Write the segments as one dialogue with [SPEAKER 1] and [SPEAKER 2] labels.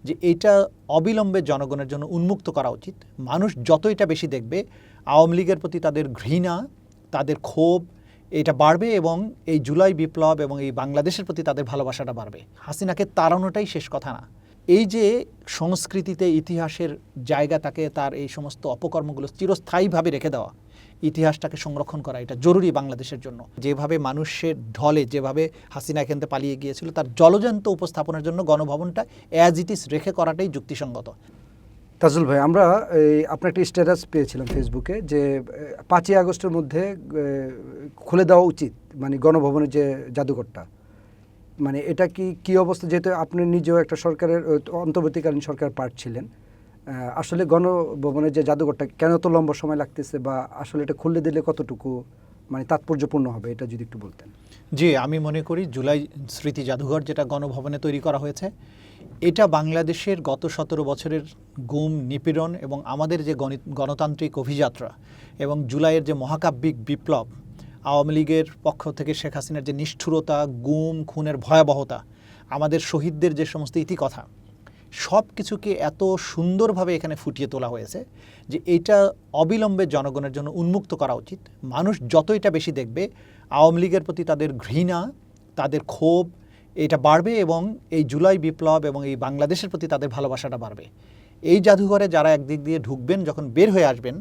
[SPEAKER 1] যে এটা অবিলম্বে জনগণের জন্য উন্মুক্ত করা উচিত। মানুষ যত এটা বেশি দেখবে, আওয়ামী লীগের প্রতি তাদের ঘৃণা, তাদের ক্ষোভ এটা বাড়বে এবং এই জুলাই বিপ্লব এবং এই বাংলাদেশের প্রতি তাদের ভালোবাসাটা বাড়বে। হাসিনাকে তাড়ানোটাই শেষ কথা না। এই যে সংস্কৃতিতে ইতিহাসের জায়গা, তাকে তার এই সমস্ত অপকর্মগুলো চিরস্থায়ীভাবে রেখে দেওয়া, ইতিহাসটাকে সংরক্ষণ করা, এটা জরুরি বাংলাদেশের জন্য। যেভাবে মানুষের ঢলে যেভাবে হাসিনা এখান থেকে পালিয়ে গিয়েছিল, তার জলজান্ত উপস্থাপনের জন্য গণভবনটা অ্যাজ ইট ইজ রেখে করাটাই যুক্তিসঙ্গত।
[SPEAKER 2] তাজুল ভাই, আমরা আপনার একটা স্ট্যাটাস পেয়েছিলাম ফেসবুকে যে 5ই আগস্টের মধ্যে খুলে দেওয়া উচিত মানে গণভবনের যে জাদুঘরটা। মানে এটা কি অবস্থা, যেহেতু আপনি নিজেও একটা সরকারের অন্তর্বর্তীকালীন সরকার পার্ট ছিলেন, আসলে গণভবনের যে জাদুঘরটা কেন এত লম্বা সময় লাগতেছে, বা আসলে এটা খুলে দিলে কতটুকু মানে তাৎপর্যপূর্ণ হবে, এটা যদি একটু বলতেন।
[SPEAKER 1] জি, আমি মনে করি জুলাই স্মৃতি জাদুঘর যেটা গণভবনে তৈরি করা হয়েছে, এটা বাংলাদেশের গত 17 বছরের গুম, নিপীড়ন এবং আমাদের যে গণতান্ত্রিক অভিযাত্রা এবং জুলাইয়ের যে মহাকাব্যিক বিপ্লব, আওয়ামী লীগের পক্ষ থেকে শেখ হাসিনার যে নিষ্ঠুরতা, গুম, খুনের ভয়াবহতা, আমাদের শহীদদের যে সমস্ত ইতিকথা, সব কিছুকে এত সুন্দরভাবে এখানে ফুটিয়ে তোলা হয়েছে যে এটা অবিলম্বে জনগণের জন্য উন্মুক্ত করা উচিত। মানুষ যত এটা বেশি দেখবে, আওয়ামী লীগের প্রতি তাদের ঘৃণা, তাদের ক্ষোভ এটা বাড়বে এবং এই জুলাই বিপ্লব এবং এই বাংলাদেশের প্রতি তাদের ভালোবাসাটা বাড়বে। এই জাদুঘরে যারা একদিক দিয়ে ঢুকবেন, যখন বের হয়ে আসবেন,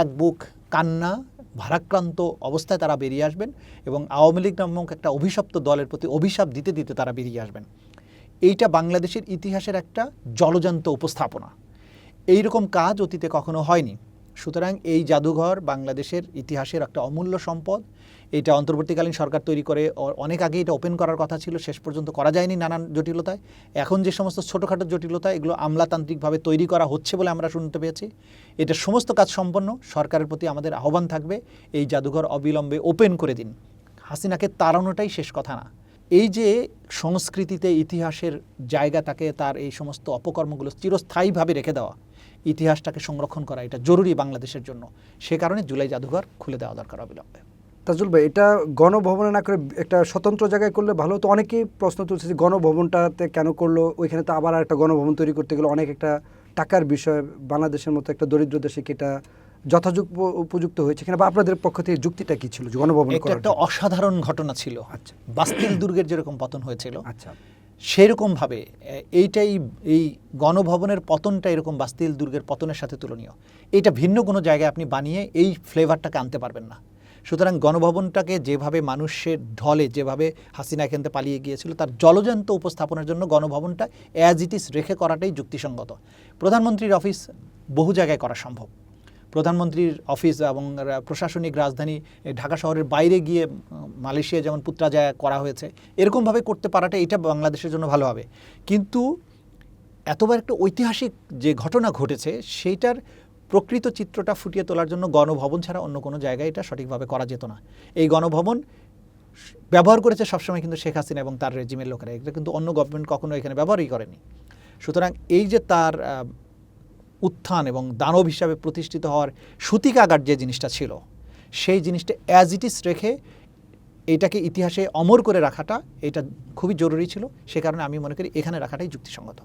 [SPEAKER 1] এক বুক কান্না ভারাক্রান্ত অবস্থায় তারা বেরিয়ে আসবেন এবং আওয়ামী লীগ নামক একটা অভিশপ্ত দলের প্রতি অভিশাপ দিতে দিতে তারা বেরিয়ে আসবেন। এইটা বাংলাদেশের ইতিহাসের একটা জলজান্ত উপস্থাপনা। এইরকম কাজ অতীতে কখনো হয়নি। সুতরাং এই জাদুঘর বাংলাদেশের ইতিহাসের একটা অমূল্য সম্পদ। এটা অন্তর্বর্তীকালীন সরকার তৈরি করে অনেক আগে এটা ওপেন করার কথা ছিল, শেষ পর্যন্ত করা যায়নি নানান জটিলতায়। এখন যে সমস্ত ছোটোখাটো জটিলতা, এগুলো আমলাতান্ত্রিকভাবে তৈরি করা হচ্ছে বলে আমরা শুনতে পেয়েছি। এটা সমস্ত কাজ সম্পন্ন। সরকারের প্রতি আমাদের আহ্বান থাকবে, এই জাদুঘর অবিলম্বে ওপেন করে দিন। হাসিনাকে তাড়ানোটাই শেষ কথা না। এই যে সংস্কৃতিতে ইতিহাসের জায়গা, তাকে তার এই সমস্ত অপকর্মগুলো চিরস্থায়ীভাবে রেখে দেওয়া, ইতিহাসটাকে সংরক্ষণ করা, এটা জরুরি বাংলাদেশের জন্য। সে কারণে জুলাই জাদুঘর খুলে দেওয়া দরকার অবিলম্বে।
[SPEAKER 2] তাজুল ভাই, এটা গণভবনে না করে একটা স্বতন্ত্র জায়গায় করলে ভালো হতো। অনেকেই প্রশ্ন তুলছে যে গণভবনটাতে কেন করলো, ওইখানে তো আবার একটা গণভবন তৈরি করতে গেলে অনেক একটা টাকার বিষয়। বাংলাদেশের মতো একটা দরিদ্র দেশে কি এটা যথাযথ উপযুক্ত হয়েছে কিনা, বা আপনাদের পক্ষ থেকে যুক্তিটা কি ছিল গণভবন করার?
[SPEAKER 1] একটা অসাধারণ ঘটনা ছিল।
[SPEAKER 2] আচ্ছা,
[SPEAKER 1] বাস্তিল দুর্গের যেরকম পতন হয়েছিল,
[SPEAKER 2] আচ্ছা,
[SPEAKER 1] সেরকমভাবে এই গণভবনের পতনটা এরকম বাস্তিল দুর্গের পতনের সাথে তুলনীয়। এটা ভিন্ন কোনো জায়গায় আপনি বানিয়ে এই ফ্লেভারটাকে আনতে পারবেন না। সুতরাং গণভবনটাকে যেভাবে মানুষের ঢলে যেভাবে হাসিনা এখান থেকে পালিয়ে গিয়েছিল, তার জলজান্ত উপস্থাপনের জন্য গণভবনটা অ্যাজ ইট ইজ রেখে করাটাই যুক্তিসঙ্গত। প্রধানমন্ত্রীর অফিস বহু জায়গায় করা সম্ভব। প্রধানমন্ত্রীর অফিস এবং প্রশাসনিক রাজধানী ঢাকা শহরের বাইরে গিয়ে মালয়েশিয়া যেমন পুত্রাজায়া করা হয়েছে, এরকমভাবে করতে পারাটা এটা বাংলাদেশের জন্য ভালো হবে। কিন্তু এতবার একটা ঐতিহাসিক যে ঘটনা ঘটেছে, সেইটার প্রকৃত চিত্রটা ফুটিয়ে তোলার জন্য গণভবন ছাড়া অন্য কোনো জায়গায় এটা সঠিকভাবে করা যেত না। এই গণভবন ব্যবহার করেছে সবসময় কিন্তু শেখ হাসিনা এবং তার রেজিমের লোকেরা, এটা কিন্তু অন্য গভর্নমেন্ট কখনো এখানে ব্যবহারই করেনি। সুতরাং এই যে তার উত্থান এবং দানব হিসাবে প্রতিষ্ঠিত হওয়ার সূতিকাগার যে জিনিসটা ছিল, সেই জিনিসটা অ্যাজ ইট ইজ রেখে এটাকে ইতিহাসে অমর করে রাখাটা এটা খুবই জরুরি ছিল। সে কারণে আমি মনে করি এখানে রাখাটাই যুক্তিসঙ্গত।